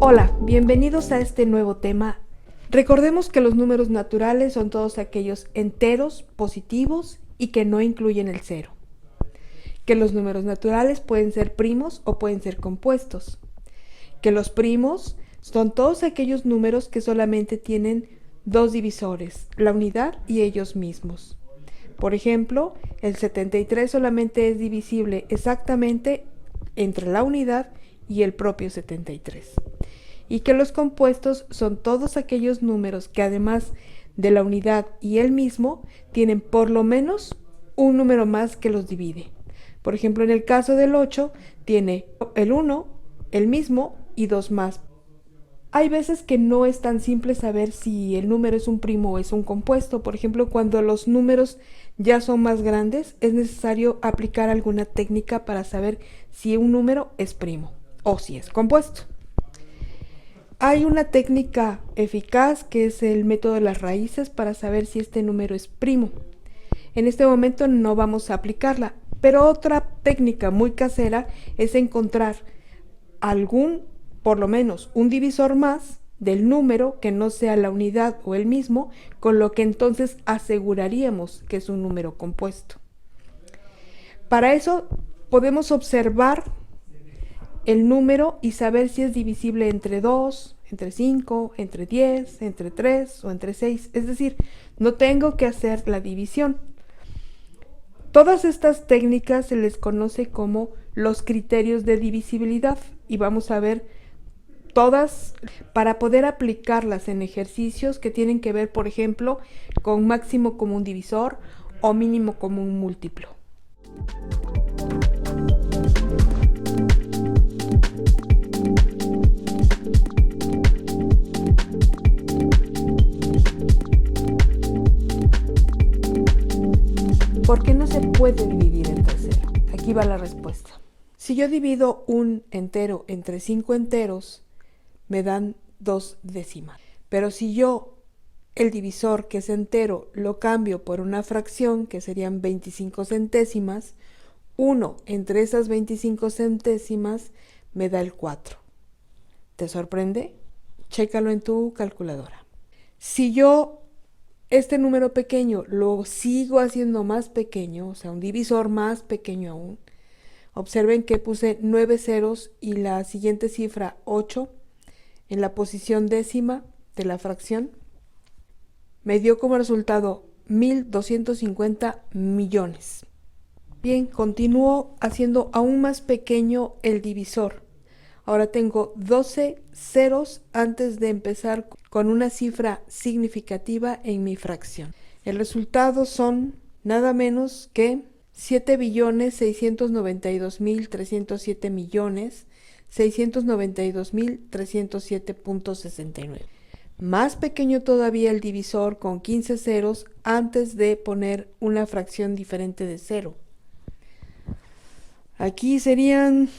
Hola, bienvenidos a este nuevo tema. Recordemos que los números naturales son todos aquellos enteros, positivos y que no incluyen el cero. Que los números naturales pueden ser primos o pueden ser compuestos. Que los primos son todos aquellos números que solamente tienen dos divisores, la unidad y ellos mismos. Por ejemplo, el 73 solamente es divisible exactamente entre la unidad y el propio 73. Y que los compuestos son todos aquellos números que además de la unidad y el mismo, tienen por lo menos un número más que los divide. Por ejemplo, en el caso del 8, tiene el 1, el mismo y dos más. Hay veces que no es tan simple saber si el número es un primo o es un compuesto. Por ejemplo, cuando los números ya son más grandes, es necesario aplicar alguna técnica para saber si un número es primo o si es compuesto. Hay una técnica eficaz que es el método de las raíces para saber si este número es primo. En este momento no vamos a aplicarla, pero otra técnica muy casera es encontrar por lo menos un divisor más del número que no sea la unidad o el mismo, con lo que entonces aseguraríamos que es un número compuesto. Para eso podemos observar el número y saber si es divisible entre 2, entre 5, entre 10, entre 3 o entre 6. Es decir, no tengo que hacer la división. Todas estas técnicas se les conoce como los criterios de divisibilidad y vamos a ver todas para poder aplicarlas en ejercicios que tienen que ver, por ejemplo, con máximo común divisor o mínimo común múltiplo. ¿Por qué no se puede dividir entre cero? Aquí va la respuesta. Si yo divido un entero entre 5 enteros, me dan 2 décimas. Pero si yo el divisor, que es entero, lo cambio por una fracción, que serían 25 centésimas, 1 entre esas 25 centésimas me da el 4. ¿Te sorprende? Chécalo en tu calculadora. Si yo este número pequeño lo sigo haciendo más pequeño, o sea, un divisor más pequeño aún, observen que puse 9 ceros y la siguiente cifra 8 en la posición décima de la fracción. Me dio como resultado 1.250 millones. Bien, continúo haciendo aún más pequeño el divisor. Ahora tengo 12 ceros antes de empezar con una cifra significativa en mi fracción. El resultado son nada menos que 7.692.307 millones 692.307.69. Más pequeño todavía el divisor con 15 ceros antes de poner una fracción diferente de cero. Aquí serían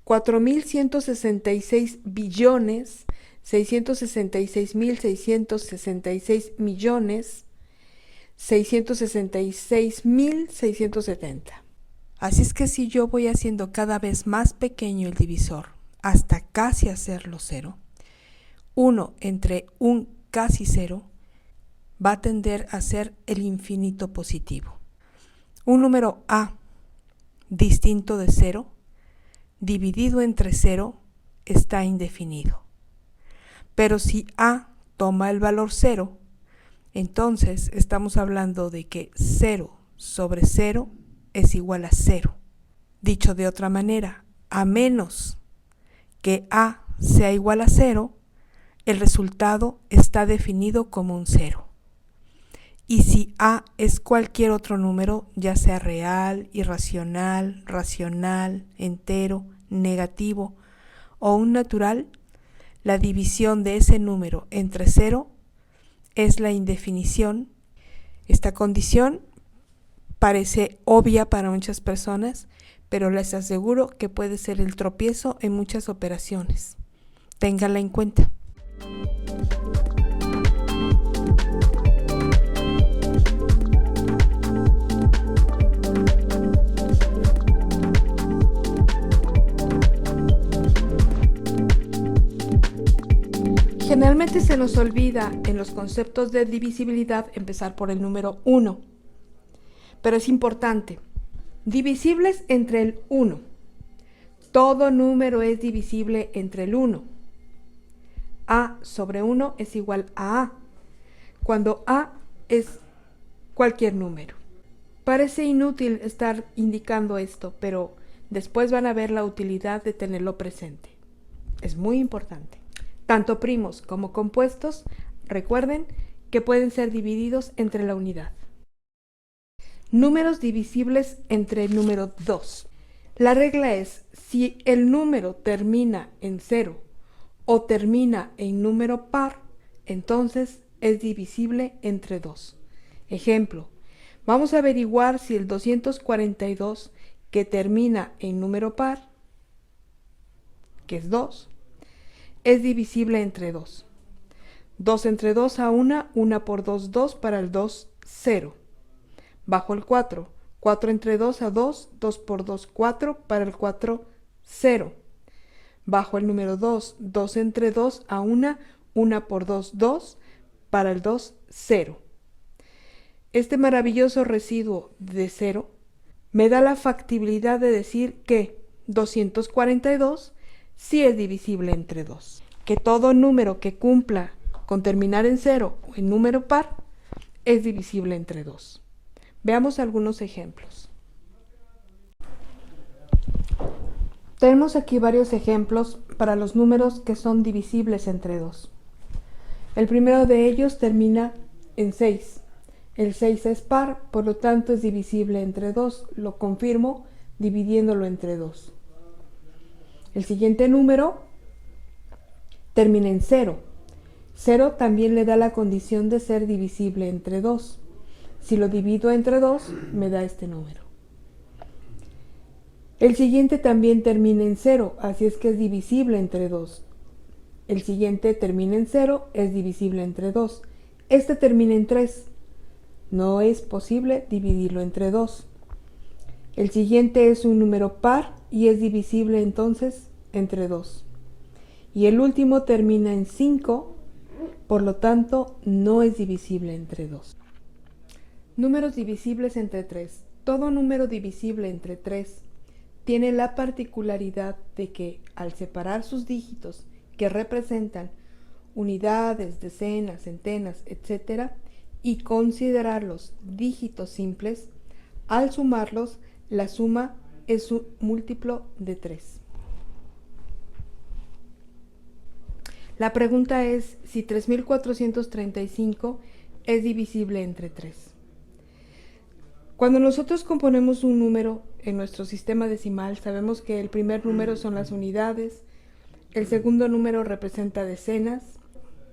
4.166 billones 666.666 millones 666.670. Así es que si yo voy haciendo cada vez más pequeño el divisor hasta casi hacerlo cero, 1 entre un casi cero va a tender a ser el infinito positivo. Un número A distinto de cero dividido entre cero está indefinido. Pero si A toma el valor 0, entonces estamos hablando de que 0 sobre 0 es igual a 0. Dicho de otra manera, a menos que A sea igual a 0, el resultado está definido como un 0. Y si A es cualquier otro número, ya sea real, irracional, racional, entero, negativo o un natural, la división de ese número entre 0 es la indefinición. Esta condición parece obvia para muchas personas, pero les aseguro que puede ser el tropiezo en muchas operaciones. Ténganla en cuenta. Generalmente se nos olvida en los conceptos de divisibilidad empezar por el número 1, pero es importante. Divisibles entre el 1. Todo número es divisible entre el 1. A sobre 1 es igual a A, cuando A es cualquier número. Parece inútil estar indicando esto, pero después van a ver la utilidad de tenerlo presente. Es muy importante. Tanto primos como compuestos, recuerden que pueden ser divididos entre la unidad. Números divisibles entre el número 2. La regla es, si el número termina en 0 o termina en número par, entonces es divisible entre 2. Ejemplo, vamos a averiguar si el 242 que termina en número par, que es 2, es divisible entre 2. 2 entre 2 a 1, 1 por 2, 2 para el 2, 0. Bajo el 4, 4 entre 2 a 2, 2 por 2, 4 para el 4, 0. Bajo el número 2, 2 entre 2 a 1, 1 por 2, 2 para el 2, 0. Este maravilloso residuo de 0 me da la factibilidad de decir que 242 sí es divisible entre 2. Que todo número que cumpla con terminar en 0 o en número par es divisible entre 2. Veamos algunos ejemplos. Tenemos aquí varios ejemplos para los números que son divisibles entre 2. El primero de ellos termina en 6. El 6 es par, por lo tanto es divisible entre 2. Lo confirmo dividiéndolo entre 2. El siguiente número termina en 0. 0 también le da la condición de ser divisible entre 2. Si lo divido entre 2, me da este número. El siguiente también termina en 0, así es que es divisible entre 2. El siguiente termina en 0, es divisible entre 2. Este termina en 3. No es posible dividirlo entre 2. El siguiente es un número par y es divisible entonces entre 2. Y el último termina en 5, por lo tanto no es divisible entre 2. Números divisibles entre 3. Todo número divisible entre 3 tiene la particularidad de que al separar sus dígitos que representan unidades, decenas, centenas, etc., y considerarlos dígitos simples, al sumarlos, la suma es un múltiplo de 3. La pregunta es si 3435 es divisible entre 3. Cuando nosotros componemos un número en nuestro sistema decimal, sabemos que el primer número son las unidades, el segundo número representa decenas,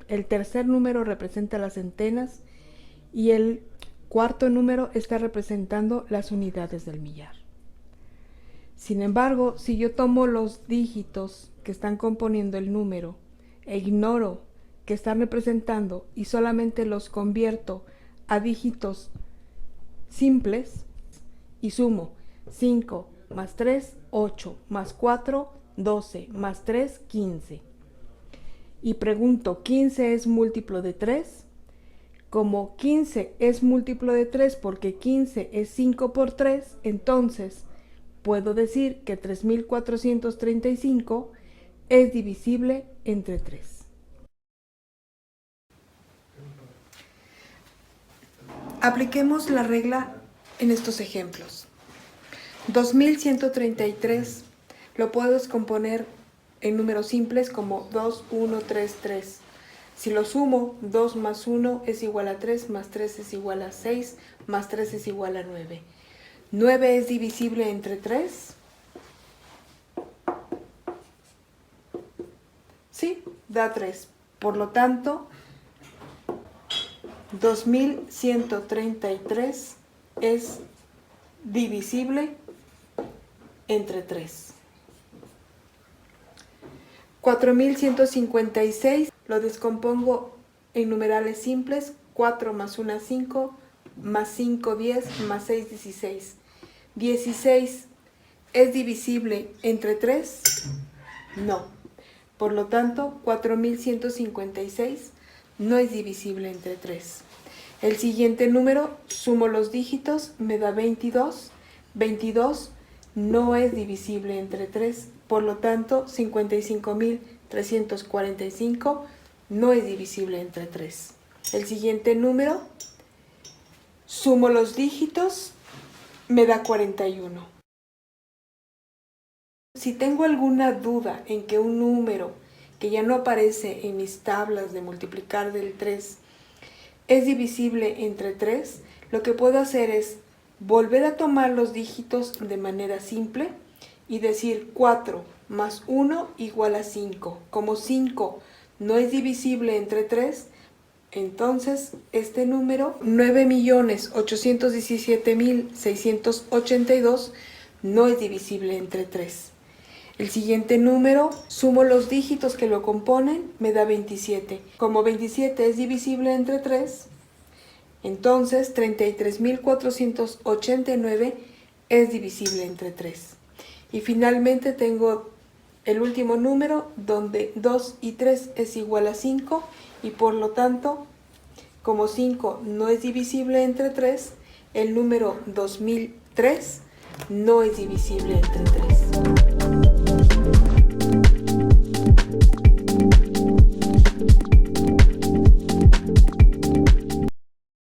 el tercer número representa las centenas y el cuarto número está representando las unidades del millar. Sin embargo, si yo tomo los dígitos que están componiendo el número e ignoro que están representando y solamente los convierto a dígitos simples y sumo 5 más 3, 8, más 4, 12, más 3, 15. Y pregunto, ¿15 es múltiplo de 3? Como 15 es múltiplo de 3 porque 15 es 5 por 3, entonces puedo decir que 3435 es divisible entre 3. Apliquemos la regla en estos ejemplos. 2133 lo puedo descomponer en números simples como 2, 1, 3, 3. Si lo sumo, 2 más 1 es igual a 3, más 3 es igual a 6, más 3 es igual a 9. ¿9 es divisible entre 3? Sí, da 3. Por lo tanto, 2133 es divisible entre 3. 4156 lo descompongo en numerales simples. 4 más 1, 5, más 5, 10, más 6, 16. 16 es divisible entre 3. No, Por lo tanto, 4156 no es divisible entre 3. El siguiente número, sumo los dígitos, me da 22. 22 no es divisible entre 3. Por lo tanto, 55.345 no es divisible entre 3. El siguiente número, sumo los dígitos, me da 41. Si tengo alguna duda en que un número que ya no aparece en mis tablas de multiplicar del 3 es divisible entre 3, lo que puedo hacer es volver a tomar los dígitos de manera simple y decir 4 más 1 igual a 5. Como 5 no es divisible entre 3, entonces este número 9.817.682 no es divisible entre 3. El siguiente número, sumo los dígitos que lo componen, me da 27. Como 27 es divisible entre 3, entonces 33.489 es divisible entre 3. Y finalmente tengo el último número donde 2 y 3 es igual a 5 y por lo tanto, como 5 no es divisible entre 3, el número 2003 no es divisible entre 3.